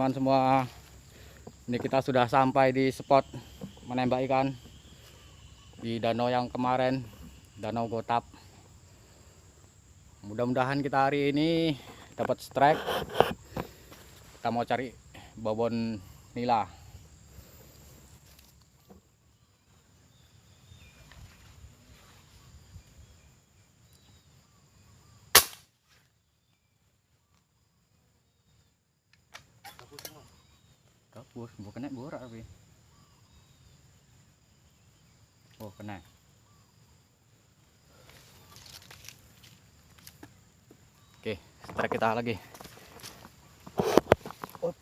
teman-teman semua. Ini kita sudah sampai di spot menembak ikan di danau yang kemarin, Danau Gotap. Mudah-mudahan kita hari ini dapat strike. Kita mau cari babon nila. Kapus, bukan kena borak tapi. Oh, kena. Oke, strike kita lagi. Up.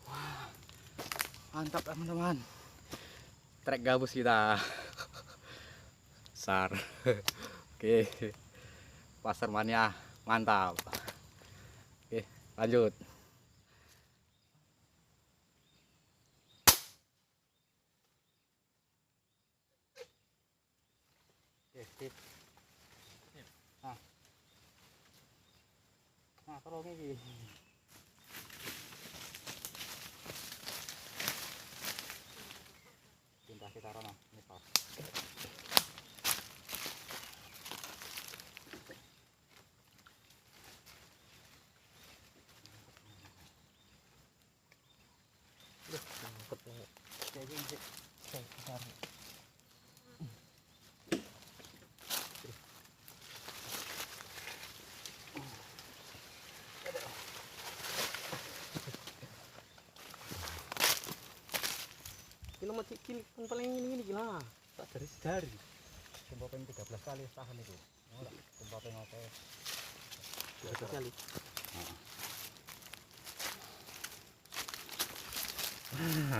Wah, mantap teman-teman. Trek gabus kita. Besar. Oke. Pasar mania mantap. Oke, lanjut. Oke, sip. Nah, kalau ini pindah kita rono misal. Kilo mati kili pun paling ini gila. Tak dari. Jumpa peng 13 kali tahan itu. Ora, jumpa peng oke. 13 kali.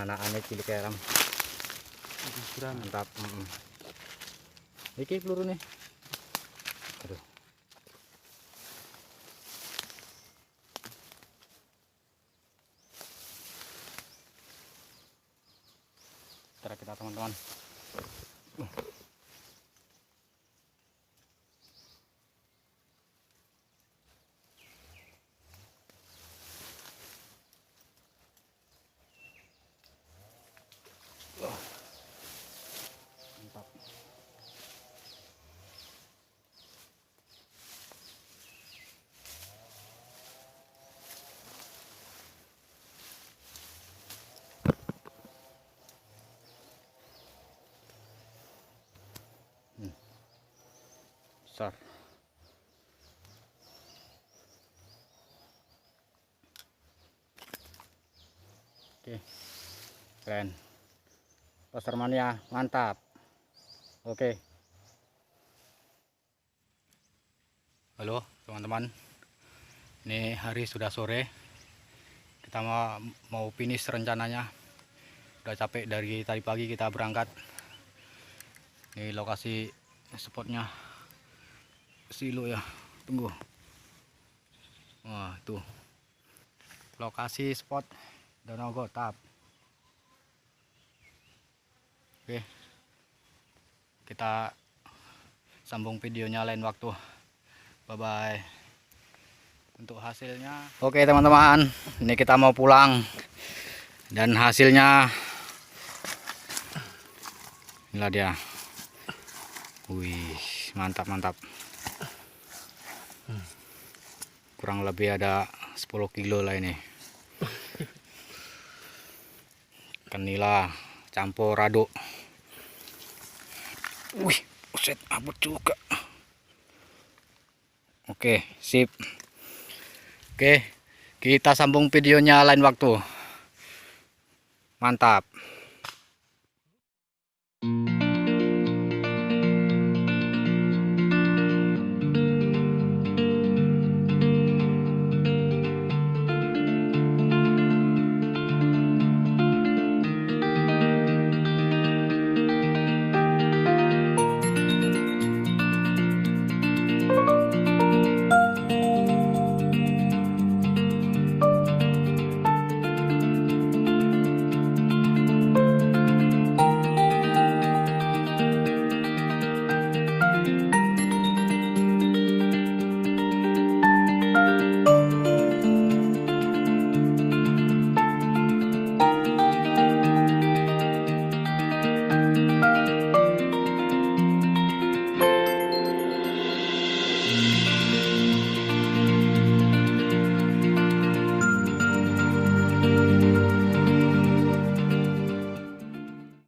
Anak-anak cilik kerang. Mantap. Iki peluru nih. Aduh. Cara kita teman-teman. Mantap. Besar. Oke, keren. Pasar mania mantap. Oke. Halo teman-teman, ini hari sudah sore. Kita mau finish rencananya. Udah capek dari tadi pagi kita berangkat. Ini lokasi spotnya silo ya. Tunggu. Wah, tuh lokasi spot Danau Gotap. Oke, kita sambung videonya lain waktu. Bye bye. Untuk hasilnya, oke teman-teman, ini kita mau pulang dan hasilnya inilah dia. Wih, mantap. Kurang lebih ada 10 kilo lah ini. Ikan nila campur rado. Wih, buset, abut juga. Oke, sip. Oke, kita sambung videonya lain waktu. Mantap.